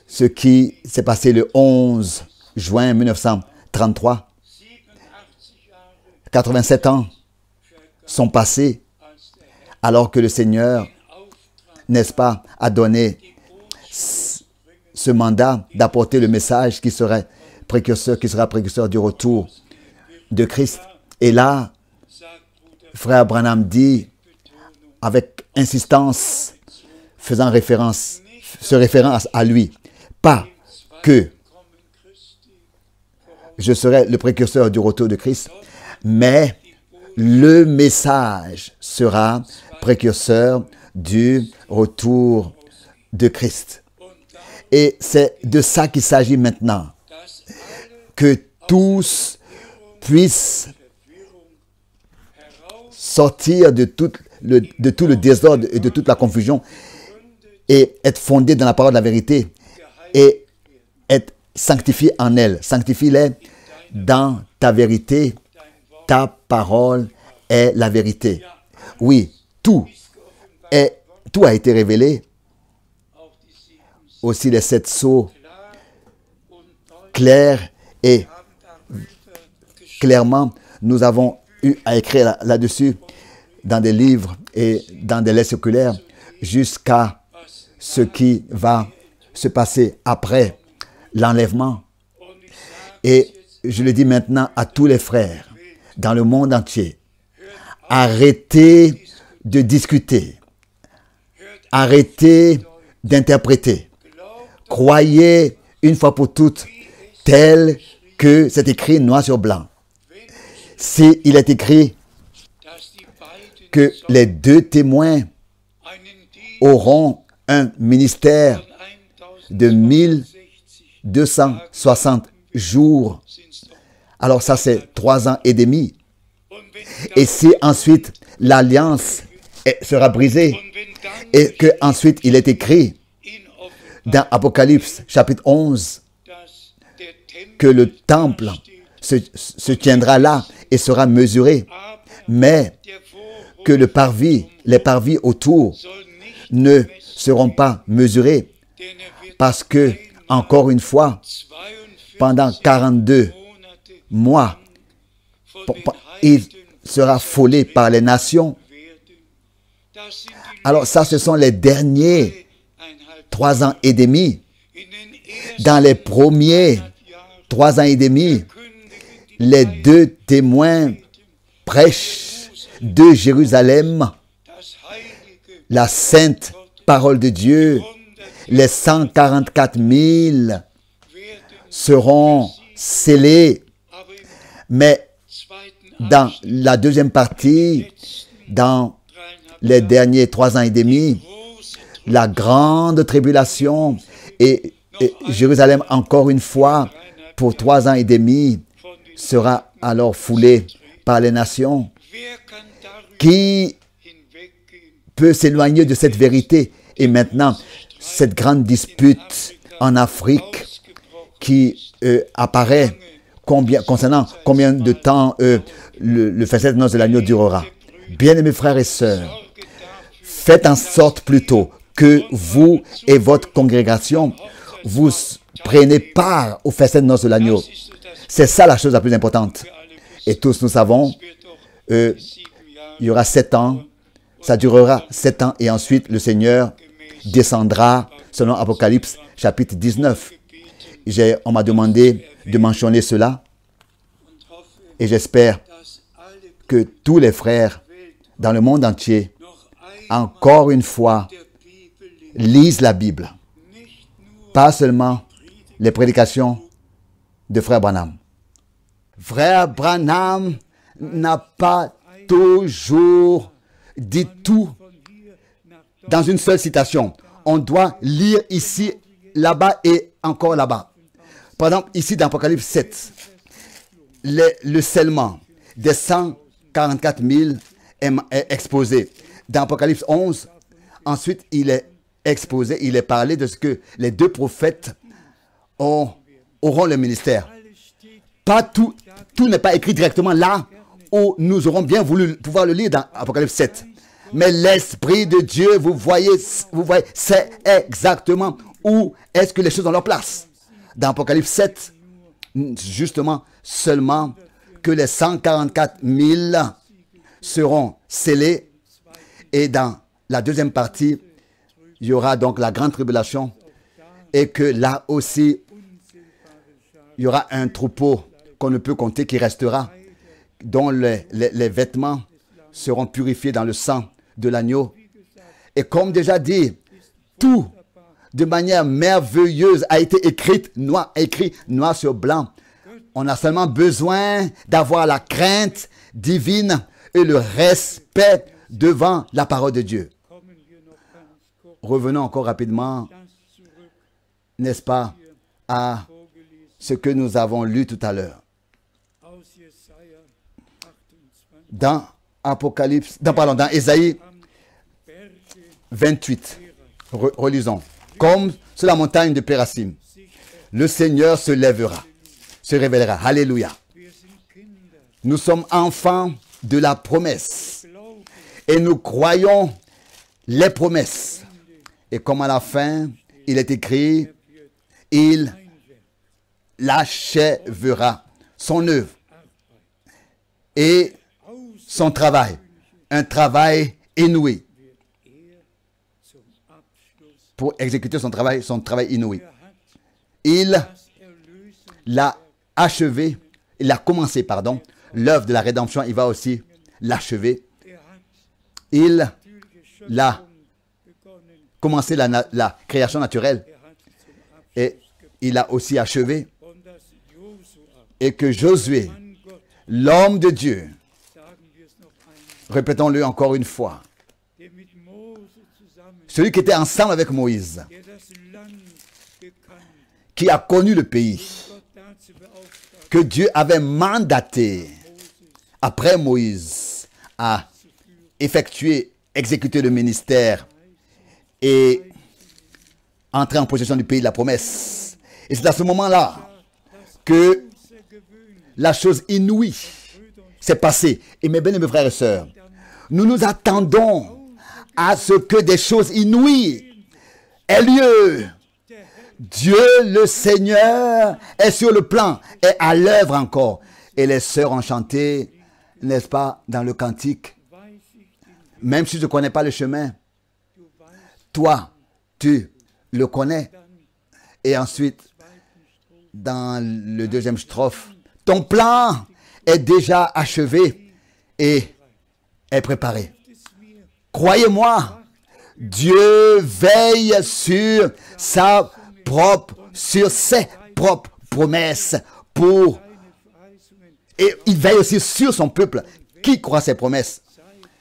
ce qui s'est passé le 11 juin 1933. 87 ans sont passés alors que le Seigneur, n'est-ce pas, a donné ce mandat d'apporter le message qui sera précurseur du retour de Christ. Et là, frère Branham dit, avec insistance, faisant référence à lui, pas que je serai le précurseur du retour de Christ, mais le message sera précurseur du retour de Christ. Et c'est de ça qu'il s'agit maintenant, que tous puissent sortir de tout le désordre et de toute la confusion et être fondés dans la parole de la vérité et être sanctifiés en elle. Sanctifie-les dans ta vérité. Ta parole est la vérité. Oui, tout a été révélé. Aussi les 7 sceaux clairs et clairement, nous avons eu à écrire là-dessus dans des livres et dans des lettres circulaires jusqu'à ce qui va se passer après l'enlèvement. Et je le dis maintenant à tous les frères dans le monde entier, arrêtez de discuter, arrêtez d'interpréter. Croyez une fois pour toutes tel que c'est écrit noir sur blanc. S'il est écrit que les 2 témoins auront un ministère de 1260 jours, alors ça c'est 3 ans et demi. Et si ensuite l'alliance sera brisée et que ensuite il est écrit dans Apocalypse chapitre 11 que le temple se tiendra là et sera mesuré, mais que les parvis autour ne seront pas mesurés parce que, encore une fois, pendant 42 mois, il sera frôlé par les nations. Alors ça, ce sont les derniers 3 ans et demi. Dans les premiers 3 ans et demi, les 2 témoins prêchent de Jérusalem la sainte parole de Dieu. Les 144 000 seront scellés. Mais dans la deuxième partie, dans les derniers 3 ans et demi, la grande tribulation et Jérusalem, encore une fois, pour 3 ans et demi, sera alors foulée par les nations. Qui peut s'éloigner de cette vérité? Et maintenant, cette grande dispute en Afrique qui apparaît concernant combien de temps le fête de noces de l'agneau durera. Bien-aimés frères et sœurs, faites en sorte plutôt que vous et votre congrégation vous prenez part au festin de noces de l'agneau. C'est ça la chose la plus importante. Et tous nous savons, il y aura 7 ans, ça durera 7 ans, et ensuite le Seigneur descendra, selon Apocalypse chapitre 19. On m'a demandé de mentionner cela, et j'espère que tous les frères dans le monde entier, encore une fois, lisent la Bible. Pas seulement les prédications de Frère Branham. Frère Branham n'a pas toujours dit tout dans une seule citation. On doit lire ici, là-bas et encore là-bas. Par exemple, ici dans Apocalypse 7, le scellement des 144 000 est exposé. Dans Apocalypse 11, ensuite il est exposé, il est parlé de ce que les 2 prophètes auront le ministère. Pas tout n'est pas écrit directement là où nous aurons bien voulu pouvoir le lire dans Apocalypse 7. Mais l'Esprit de Dieu, vous voyez, c'est exactement où est-ce que les choses ont leur place. Dans Apocalypse 7, justement, seulement que les 144 000 seront scellés. Et dans la deuxième partie, il y aura donc la grande tribulation. Et que là aussi, il y aura un troupeau qu'on ne peut compter qui restera, dont les vêtements seront purifiés dans le sang de l'agneau. Et comme déjà dit, tout de manière merveilleuse a été écrit noir sur blanc. On a seulement besoin d'avoir la crainte divine et le respect devant la parole de Dieu. Revenons encore rapidement, n'est-ce pas, à ce que nous avons lu tout à l'heure. Dans dans Ésaïe 28, relisons. Comme sur la montagne de Pérasim, le Seigneur se lèvera, se révélera. Alléluia. Nous sommes enfants de la promesse et nous croyons les promesses. Et comme à la fin, il est écrit, il l'achèvera, son œuvre et son travail, un travail inouï. Pour exécuter son travail inouï. Il l'a achevé, il a commencé, l'œuvre de la rédemption, il va aussi l'achever. Il l'a commencé la création naturelle et il a aussi achevé. Et que Josué, l'homme de Dieu, répétons-le encore une fois, celui qui était ensemble avec Moïse, qui a connu le pays, que Dieu avait mandaté après Moïse à effectuer, exécuter le ministère et entrer en possession du pays de la promesse. Et c'est à ce moment-là que la chose inouïe s'est passée. Et mes bien-aimés frères et sœurs, nous nous attendons à ce que des choses inouïes aient lieu. Dieu le Seigneur est sur le plan, est à l'œuvre encore. Et les sœurs ont chanté, n'est-ce pas, dans le cantique. Même si je ne connais pas le chemin, toi, tu le connais. Et ensuite, dans le deuxième strophe, ton plan est déjà achevé et est préparé. Croyez-moi, Dieu veille sur ses propres promesses et il veille aussi sur son peuple qui croit ses promesses.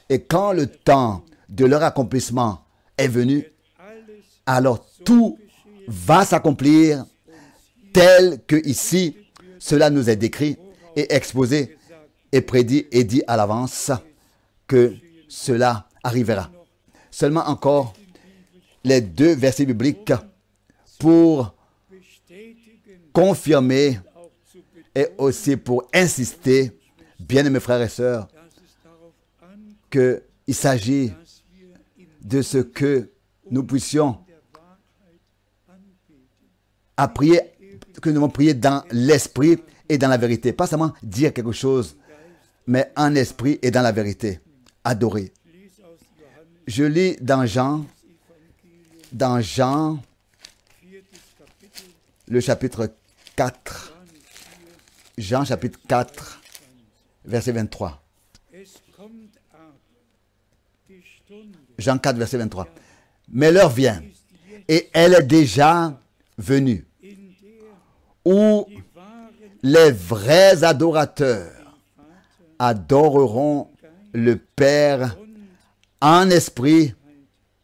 Et quand le temps de leur accomplissement est venu, alors tout va s'accomplir tel que ici, cela nous est décrit et exposé et prédit et dit à l'avance que cela arrivera. Seulement encore les 2 versets bibliques pour confirmer et aussi pour insister, bien-aimés frères et sœurs, qu'il s'agit de ce que nous puissions à prier, que nous devons prier dans l'esprit et dans la vérité. Pas seulement dire quelque chose, mais en esprit et dans la vérité. Adorer. Je lis dans Jean, le chapitre 4. Jean chapitre 4, verset 23. Jean 4, verset 23. Mais l'heure vient, et elle est déjà venue, où les vrais adorateurs adoreront le Père en esprit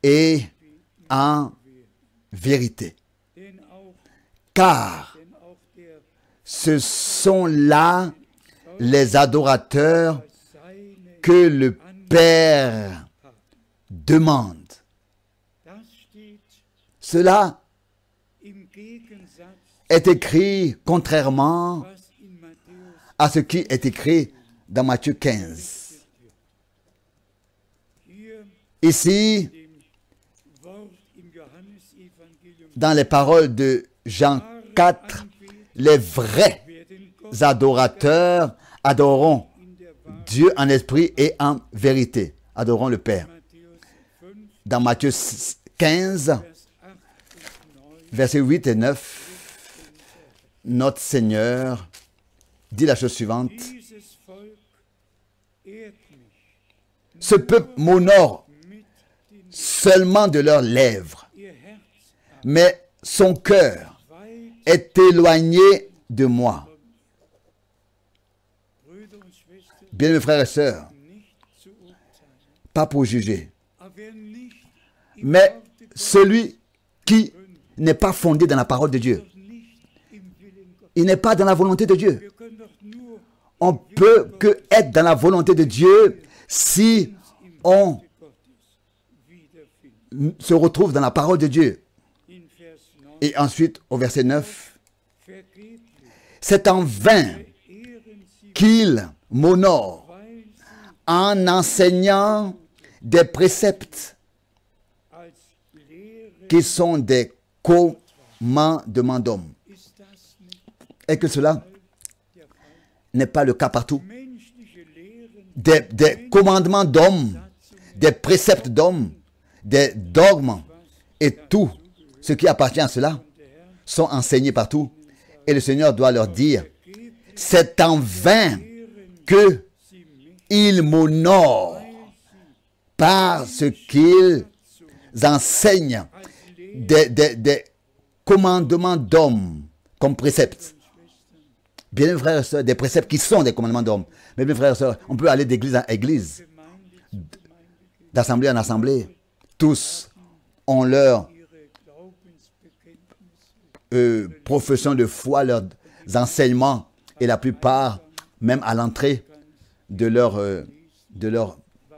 et en vérité. Car ce sont là les adorateurs que le Père demande. Cela est écrit contrairement à ce qui est écrit dans Matthieu 15. Ici, dans les paroles de Jean 4, les vrais adorateurs adoreront Dieu en esprit et en vérité. Adoreront le Père. Dans Matthieu 15, versets 8 et 9, notre Seigneur dit la chose suivante. Ce peuple m'honore seulement de leurs lèvres, mais son cœur est éloigné de moi. Bien mes frères et sœurs, pas pour juger, mais celui qui n'est pas fondé dans la parole de Dieu, il n'est pas dans la volonté de Dieu. On peut que être dans la volonté de Dieu si on se retrouve dans la parole de Dieu. Et ensuite, au verset 9, c'est en vain qu'il m'honore en enseignant des préceptes qui sont des commandements d'hommes. Et que cela n'est pas le cas partout. Des commandements d'hommes, des préceptes d'hommes, des dogmes et tout ce qui appartient à cela sont enseignés partout. Et le Seigneur doit leur dire, c'est en vain que ils m'honorent parce qu'ils enseignent des commandements d'hommes comme préceptes. Bien, mes frères et sœurs, des préceptes qui sont des commandements d'hommes. Mais mes frères et sœurs, on peut aller d'église en église, d'assemblée en assemblée. Tous ont leur profession de foi, leurs enseignements, et la plupart, même à l'entrée de leur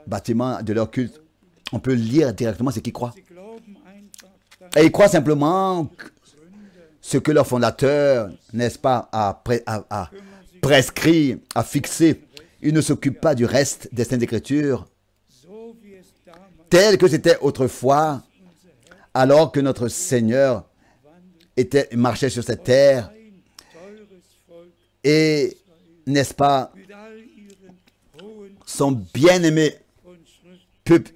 bâtiment, de leur culte, on peut lire directement ce qu'ils croient. Et ils croient simplement ce que leur fondateur, n'est-ce pas, a prescrit, a fixé. Ils ne s'occupent pas du reste des Saintes Écritures, tel que c'était autrefois, alors que notre Seigneur marchait sur cette terre. Et, n'est-ce pas, son bien-aimé peuple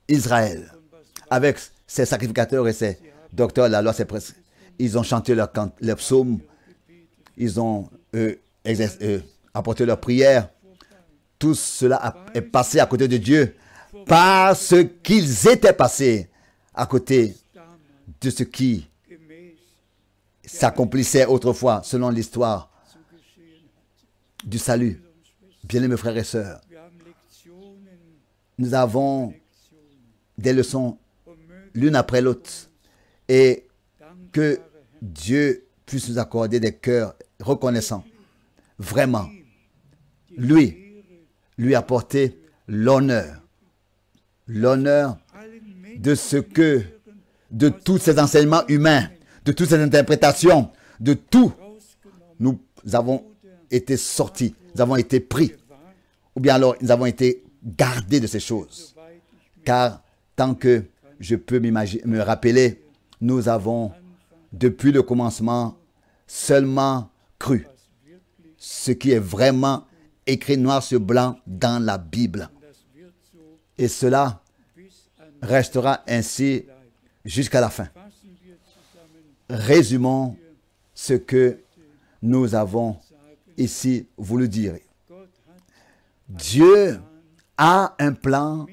Israël, avec ses sacrificateurs et ses docteurs de la loi, ils ont chanté leurs psaumes, ils ont apporté leurs prières. Tout cela est passé à côté de Dieu parce qu'ils étaient passés à côté de ce qui s'accomplissait autrefois selon l'histoire du salut. Bien-aimés frères et sœurs, nous avons des leçons l'une après l'autre et que Dieu puisse nous accorder des cœurs reconnaissants. Vraiment, lui apporter l'honneur de tous ces enseignements humains, de toutes ces interprétations, de tout, nous avons été sortis, nous avons été pris, ou bien alors nous avons été gardés de ces choses. Car tant que je peux me rappeler, nous avons depuis le commencement, seulement cru. Ce qui est vraiment écrit noir sur blanc dans la Bible. Et cela restera ainsi jusqu'à la fin. Résumons ce que nous avons ici voulu dire. Dieu a un plan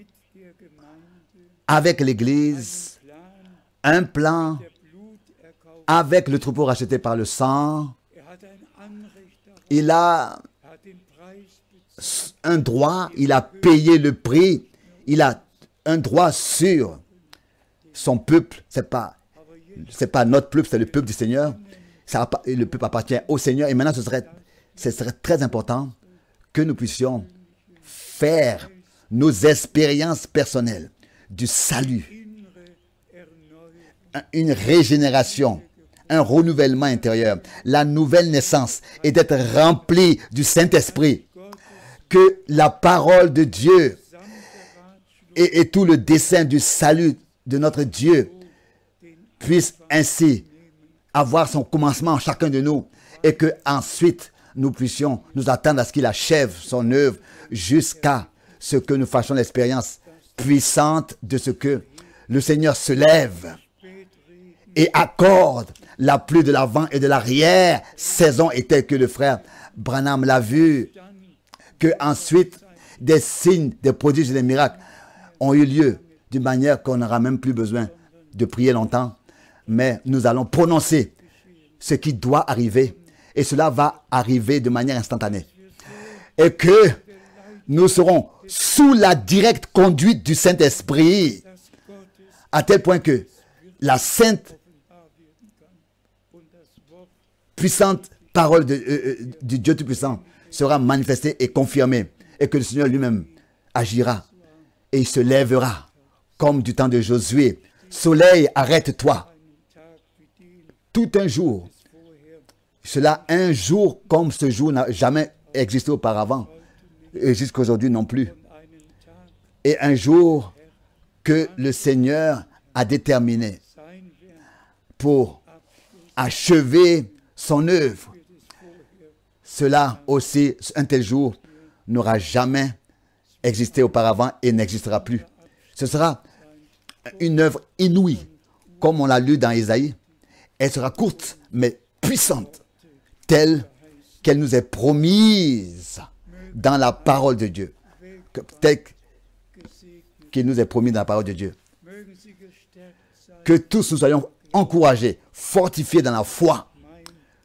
avec l'Église, un plan avec le troupeau racheté par le sang. Il a un droit, il a payé le prix, il a un droit sur son peuple. C'est pas notre peuple, c'est le peuple du Seigneur. Le peuple appartient au Seigneur. Et maintenant, ce serait très important que nous puissions faire nos expériences personnelles du salut, une régénération, un renouvellement intérieur, la nouvelle naissance et d'être rempli du Saint-Esprit. Que la parole de Dieu et tout le dessein du salut de notre Dieu puisse ainsi avoir son commencement en chacun de nous et que ensuite nous puissions nous attendre à ce qu'il achève son œuvre jusqu'à ce que nous fassions l'expérience puissante de ce que le Seigneur se lève et accorde la pluie de l'avant et de l'arrière saison, et tel que le frère Branham l'a vu, que ensuite des signes, des prodiges et des miracles ont eu lieu d'une manière qu'on n'aura même plus besoin de prier longtemps, mais nous allons prononcer ce qui doit arriver et cela va arriver de manière instantanée et que nous serons sous la directe conduite du Saint-Esprit à tel point que la sainte puissante parole du Dieu Tout-Puissant sera manifestée et confirmée et que le Seigneur lui-même agira et il se lèvera comme du temps de Josué. Soleil, arrête-toi. Tout un jour. Cela, un jour comme ce jour n'a jamais existé auparavant et jusqu'à aujourd'hui non plus. Et un jour que le Seigneur a déterminé pour achever son œuvre. Cela aussi, un tel jour n'aura jamais existé auparavant et n'existera plus. Ce sera une œuvre inouïe, comme on l'a lu dans Ésaïe. Elle sera courte, mais puissante, telle qu'elle nous est promise dans la parole de Dieu. Telle qu'il nous est promis dans la parole de Dieu. Que tous nous soyons encouragés, fortifiés dans la foi.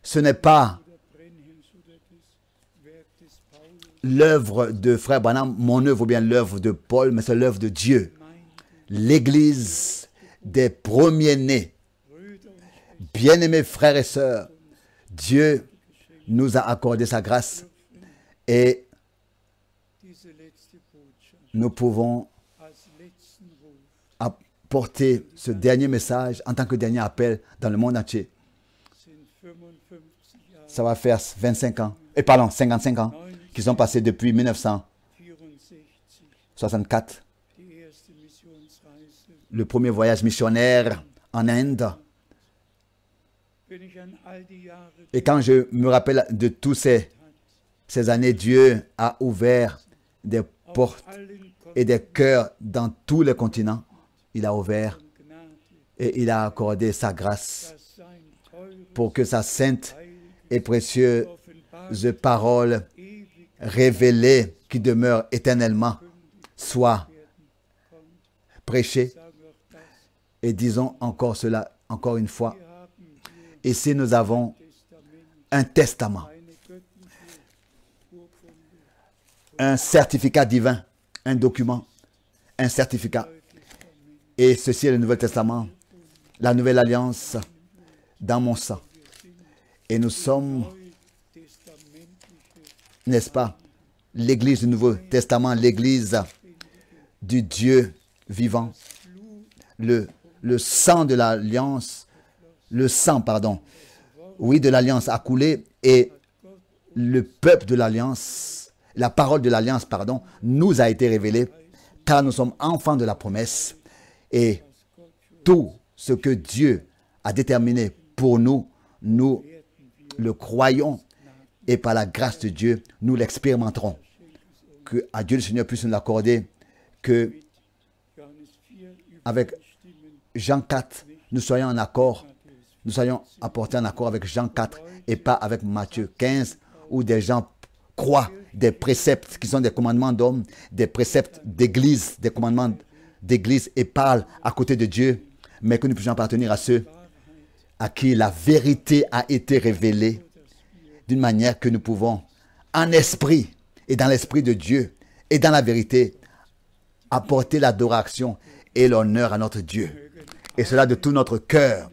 Ce n'est pas l'œuvre de frère Branham, mon œuvre ou bien l'œuvre de Paul, mais c'est l'œuvre de Dieu. L'Église des premiers-nés. Bien-aimés frères et sœurs, Dieu nous a accordé sa grâce et nous pouvons apporter ce dernier message en tant que dernier appel dans le monde entier. Ça va faire 55 ans, 55 ans qui sont passés depuis 1964. Le premier voyage missionnaire en Inde. Et quand je me rappelle de tous ces années, Dieu a ouvert des portes et des cœurs dans tous les continents. Il a ouvert et il a accordé sa grâce pour que sa sainte et précieuse parole révélée qui demeure éternellement soit prêchée. Et disons encore cela, encore une fois. Ici, nous avons un testament, un certificat divin, un document, un certificat. Et ceci est le Nouveau Testament, la Nouvelle Alliance dans mon sang. Et nous sommes, n'est-ce pas, l'Église du Nouveau Testament, l'Église du Dieu vivant, le sang de l'Alliance, oui, de l'Alliance a coulé et le peuple de l'Alliance, la parole de l'Alliance, nous a été révélée car nous sommes enfants de la promesse et tout ce que Dieu a déterminé pour nous. Nous le croyons et par la grâce de Dieu, nous l'expérimenterons. Que à Dieu le Seigneur puisse nous l'accorder, que avec Jean 4, nous soyons en accord, nous soyons apportés en accord avec Jean 4 et pas avec Matthieu 15, où des gens croient des préceptes qui sont des commandements d'hommes, des préceptes d'église, des commandements d'église et parlent à côté de Dieu, mais que nous puissions appartenir à ceux à qui la vérité a été révélée d'une manière que nous pouvons, en esprit et dans l'esprit de Dieu et dans la vérité, apporter l'adoration et l'honneur à notre Dieu. Et cela de tout notre cœur.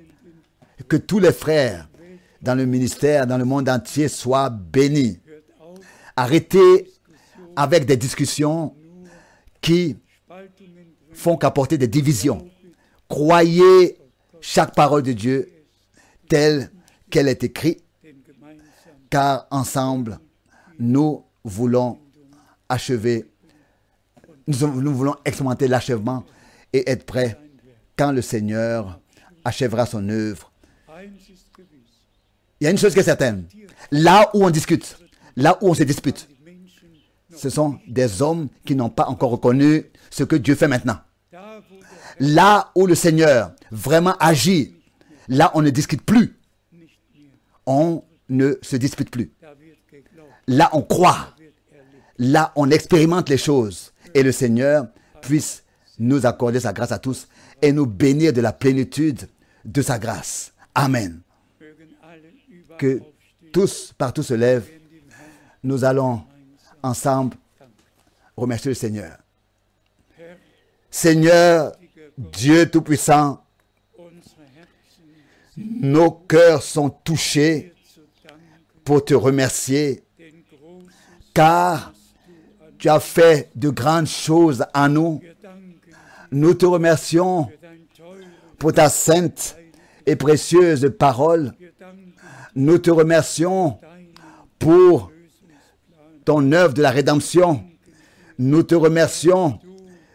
Que tous les frères dans le ministère, dans le monde entier soient bénis. Arrêtez avec des discussions qui font qu'apporter des divisions. Croyez chaque parole de Dieu telle qu'elle est écrite, car ensemble, nous voulons achever, nous voulons expérimenter l'achèvement et être prêts quand le Seigneur achèvera son œuvre. Il y a une chose qui est certaine, là où on discute, là où on se dispute, ce sont des hommes qui n'ont pas encore reconnu ce que Dieu fait maintenant. Là où le Seigneur vraiment agit, là on ne discute plus. On ne se dispute plus. Là on croit. Là on expérimente les choses. Et le Seigneur puisse nous accorder sa grâce à tous et nous bénir de la plénitude de sa grâce. Amen. Que tous, partout se lèvent. Nous allons ensemble remercier le Seigneur. Seigneur, Dieu Tout-Puissant, nos cœurs sont touchés pour te remercier, car tu as fait de grandes choses en nous. Nous te remercions pour ta sainte et précieuse parole. Nous te remercions pour ton œuvre de la rédemption. Nous te remercions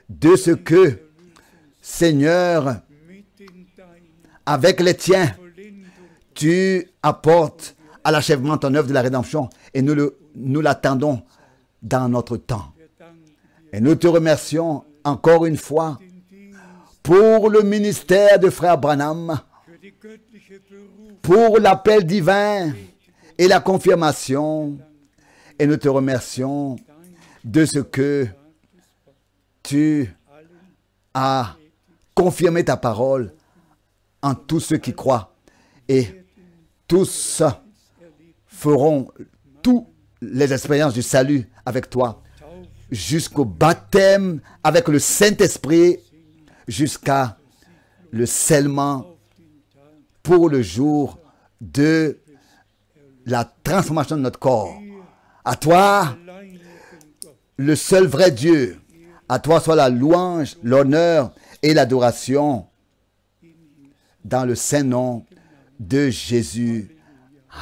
de ce que, Seigneur, avec les tiens, tu apportes à l'achèvement ton œuvre de la rédemption et nous l'attendons dans notre temps. Et nous te remercions encore une fois pour le ministère de Frère Branham, pour l'appel divin et la confirmation. Et nous te remercions de ce que tu as confirmé ta parole en tous ceux qui croient. Et tous feront toutes les expériences du salut avec toi, jusqu'au baptême avec le Saint-Esprit, jusqu'à le scellement pour le jour de la transformation de notre corps. À toi, le seul vrai Dieu, à toi soit la louange, l'honneur et l'adoration dans le saint nom de Jésus.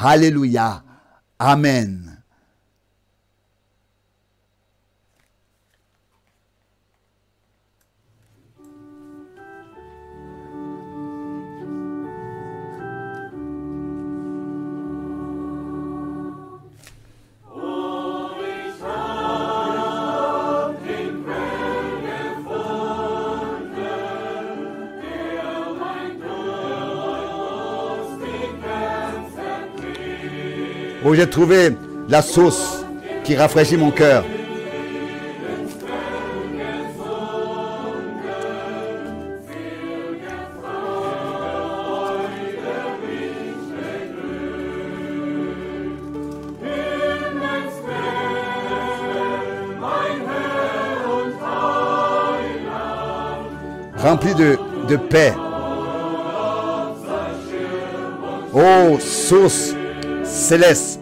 Alléluia. Amen. Où j'ai trouvé la source qui rafraîchit mon cœur. Rempli de paix. Oh, source céleste,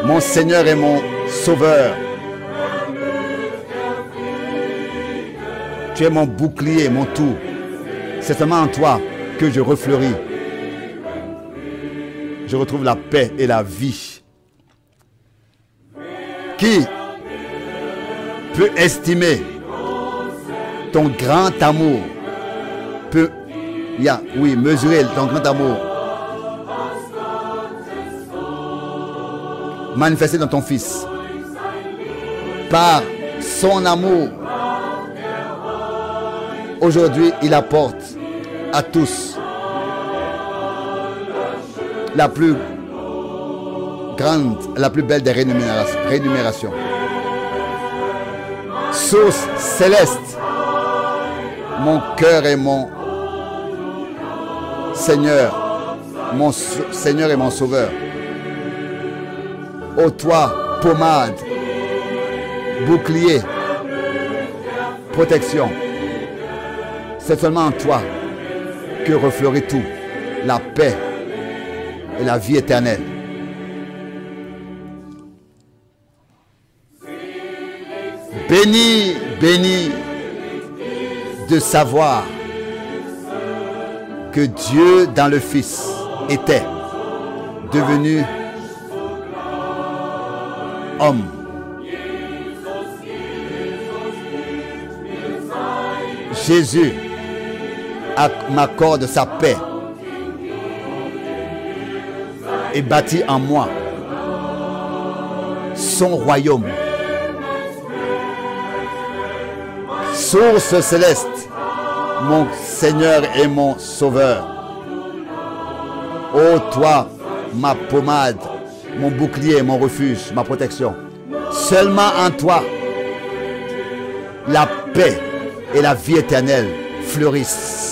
mon Seigneur et mon Sauveur. Tu es mon bouclier, mon tout. C'est seulement en toi que je refleuris. Je retrouve la paix et la vie. Qui peut estimer ton grand amour? Peut, oui, mesurer ton grand amour. manifesté dans ton Fils. Par son amour, aujourd'hui, il apporte à tous la plus grande, la plus belle des rémunérations. Source céleste, mon cœur et mon Seigneur, et mon Sauveur. Ô toi, pommade, bouclier, protection. C'est seulement en toi que refleurit tout, la paix et la vie éternelle. Béni, béni de savoir que Dieu dans le Fils était devenu homme. Jésus m'accorde sa paix et bâtit en moi son royaume. Source céleste, mon Seigneur et mon Sauveur. Ô toi, ma pommade, mon bouclier, mon refuge, ma protection. Seulement en toi, la paix et la vie éternelle fleurissent.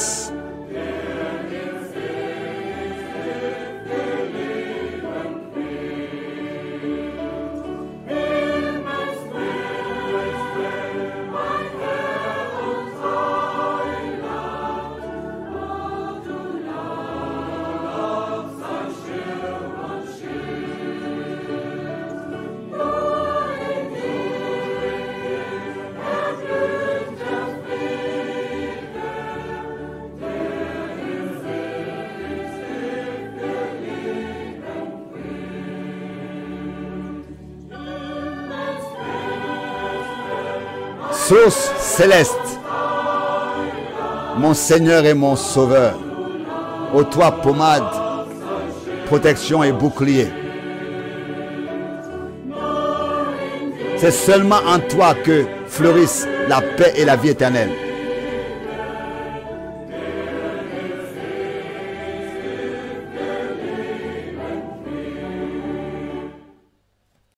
Source céleste, mon Seigneur et mon Sauveur. Ô toi, pommade, protection et bouclier. C'est seulement en toi que fleurissent la paix et la vie éternelle.